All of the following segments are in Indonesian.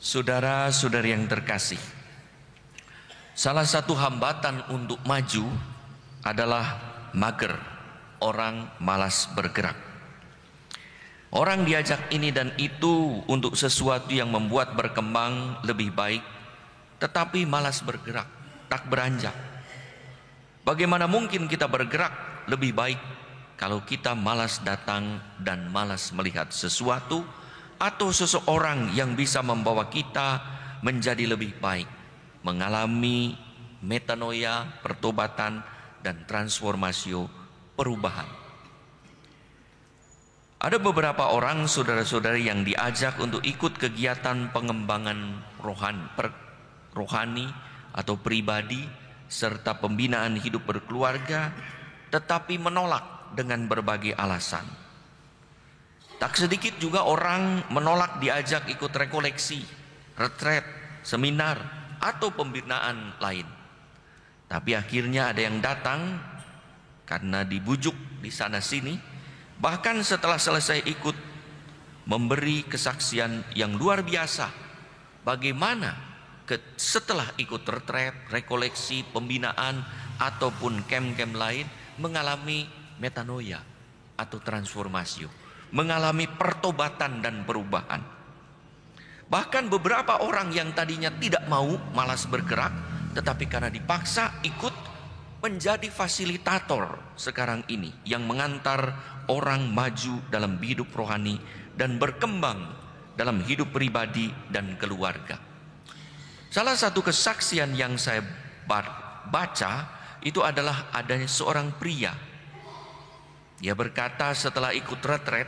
Saudara-saudari yang terkasih, salah satu hambatan untuk maju adalah mager, orang malas bergerak. Orang diajak ini dan itu untuk sesuatu yang membuat berkembang lebih baik, tetapi malas bergerak, tak beranjak. Bagaimana mungkin kita bergerak lebih baik kalau kita malas datang dan malas melihat sesuatu atau seseorang yang bisa membawa kita menjadi lebih baik, mengalami metanoia, pertobatan, dan transformasi, perubahan. Ada beberapa orang saudara-saudari yang diajak untuk ikut kegiatan pengembangan rohani atau pribadi serta pembinaan hidup berkeluarga, tetapi menolak dengan berbagai alasan. Tak sedikit juga orang menolak diajak ikut rekoleksi, retret, seminar, atau pembinaan lain. Tapi akhirnya ada yang datang karena dibujuk di sana sini, bahkan setelah selesai ikut memberi kesaksian yang luar biasa bagaimana setelah ikut retret, rekoleksi, pembinaan ataupun camp-camp lain mengalami metanoia atau transformasi, mengalami pertobatan dan perubahan. Bahkan beberapa orang yang tadinya tidak mau, malas bergerak, tetapi karena dipaksa ikut, menjadi fasilitator sekarang ini yang mengantar orang maju dalam hidup rohani dan berkembang dalam hidup pribadi dan keluarga. Salah satu kesaksian yang saya baca itu adalah adanya seorang pria. Dia berkata, setelah ikut retret,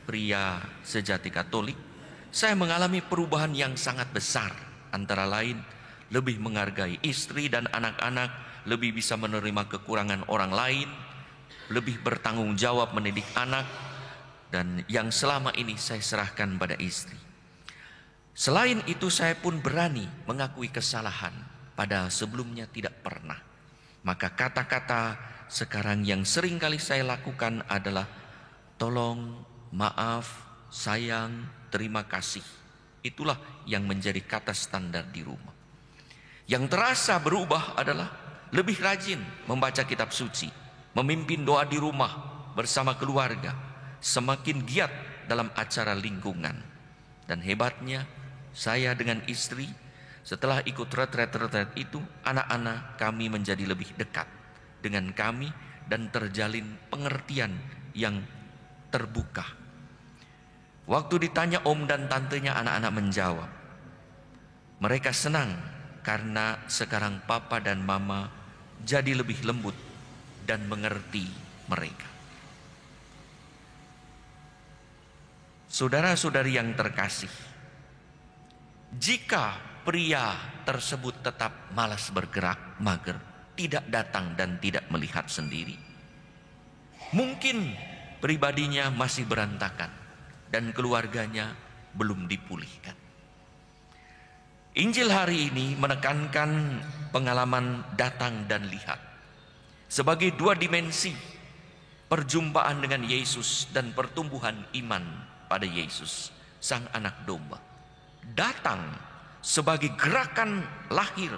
pria sejati Katolik, saya mengalami perubahan yang sangat besar. Antara lain, lebih menghargai istri dan anak-anak, lebih bisa menerima kekurangan orang lain, lebih bertanggung jawab mendidik anak, dan yang selama ini saya serahkan pada istri. Selain itu, saya pun berani mengakui kesalahan, padahal sebelumnya tidak pernah. Maka kata-kata sekarang yang sering kali saya lakukan adalah tolong, maaf, sayang, terima kasih. Itulah yang menjadi kata standar di rumah. Yang terasa berubah adalah lebih rajin membaca kitab suci, memimpin doa di rumah bersama keluarga, semakin giat dalam acara lingkungan. Dan hebatnya, saya dengan istri setelah ikut retret-retret itu, anak-anak kami menjadi lebih dekat dengan kami dan terjalin pengertian yang terbuka. Waktu ditanya om dan tantenya, anak-anak menjawab. Mereka senang karena sekarang papa dan mama jadi lebih lembut dan mengerti mereka. Saudara-saudari yang terkasih, jika pria tersebut tetap malas bergerak, mager, tidak datang dan tidak melihat sendiri, mungkin pribadinya masih berantakan dan keluarganya belum dipulihkan. Injil hari ini menekankan pengalaman datang dan lihat sebagai dua dimensi perjumpaan dengan Yesus dan pertumbuhan iman pada Yesus, Sang Anak Domba. Datang sebagai gerakan lahir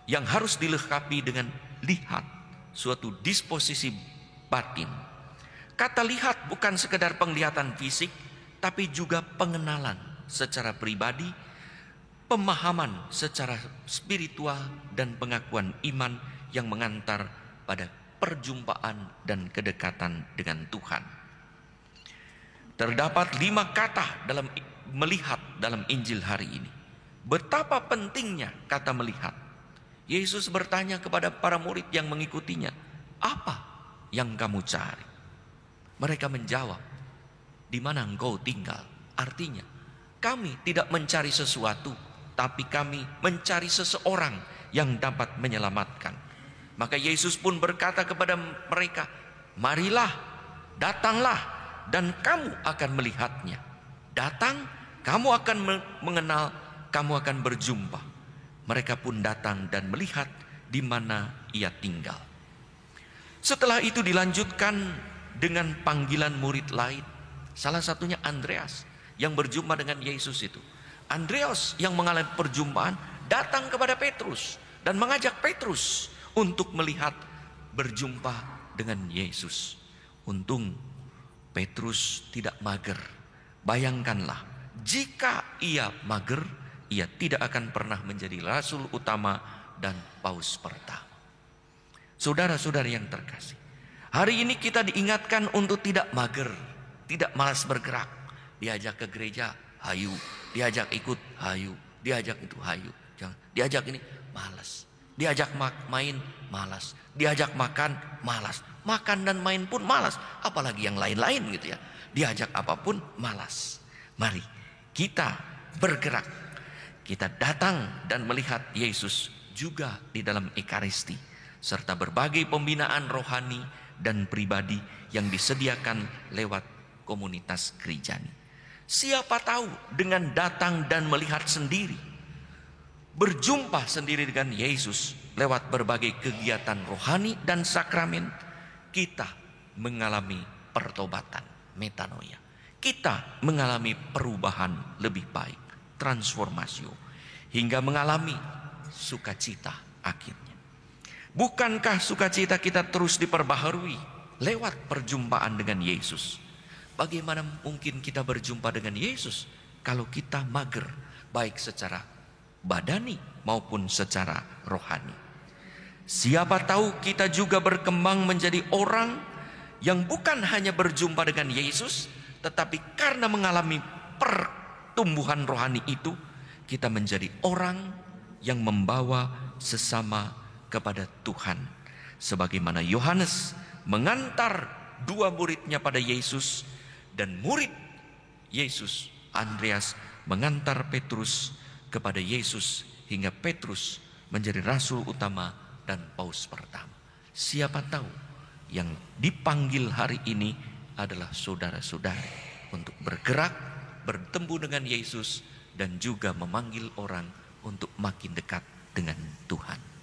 yang harus dilengkapi dengan lihat, suatu disposisi batin. Kata lihat bukan sekedar penglihatan fisik, tapi juga pengenalan secara pribadi, pemahaman secara spiritual, dan pengakuan iman yang mengantar pada perjumpaan dan kedekatan dengan Tuhan. Terdapat 5 kata dalam melihat dalam Injil hari ini. Betapa pentingnya kata melihat. Yesus bertanya kepada para murid yang mengikutinya, apa yang kamu cari? Mereka menjawab, di mana engkau tinggal? Artinya, kami tidak mencari sesuatu, tapi kami mencari seseorang yang dapat menyelamatkan. Maka Yesus pun berkata kepada mereka, marilah, datanglah, dan kamu akan melihatnya. Datang, kamu akan mengenal, kamu akan berjumpa. Mereka pun datang dan melihat di mana ia tinggal. Setelah itu dilanjutkan dengan panggilan murid lain. Salah satunya Andreas yang berjumpa dengan Yesus itu. Andreas yang mengalami perjumpaan datang kepada Petrus dan mengajak Petrus untuk melihat berjumpa dengan Yesus. Untung Petrus tidak mager. Bayangkanlah, jika ia mager, ia tidak akan pernah menjadi rasul utama dan paus pertama. Saudara-saudara yang terkasih, hari ini kita diingatkan untuk tidak mager, tidak malas bergerak. Diajak ke gereja, hayu. Diajak ikut, hayu. Diajak itu, hayu. Jangan. Diajak ini, malas. Diajak main, malas. Diajak makan, malas. Makan dan main pun malas. Apalagi yang lain-lain gitu ya. Diajak apapun, malas. Mari kita bergerak. Kita datang dan melihat Yesus juga di dalam Ekaristi. Serta berbagai pembinaan rohani dan pribadi yang disediakan lewat komunitas gerejani. Siapa tahu dengan datang dan melihat sendiri, berjumpa sendiri dengan Yesus lewat berbagai kegiatan rohani dan sakramen, kita mengalami pertobatan, metanoia. Kita mengalami perubahan lebih baik, transformasi, hingga mengalami sukacita akhirnya. Bukankah sukacita kita terus diperbaharui lewat perjumpaan dengan Yesus? Bagaimana mungkin kita berjumpa dengan Yesus kalau kita mager, baik secara badani maupun secara rohani? Siapa tahu kita juga berkembang menjadi orang yang bukan hanya berjumpa dengan Yesus, tetapi karena mengalami pertumbuhan rohani itu, kita menjadi orang yang membawa sesama kepada Tuhan. Sebagaimana Yohanes mengantar dua muridnya pada Yesus, dan murid Yesus, Andreas, mengantar Petrus kepada Yesus, hingga Petrus menjadi rasul utama dan paus pertama. Siapa tahu yang dipanggil hari ini adalah saudara-saudari untuk bergerak, bertemu dengan Yesus, dan juga memanggil orang untuk makin dekat dengan Tuhan.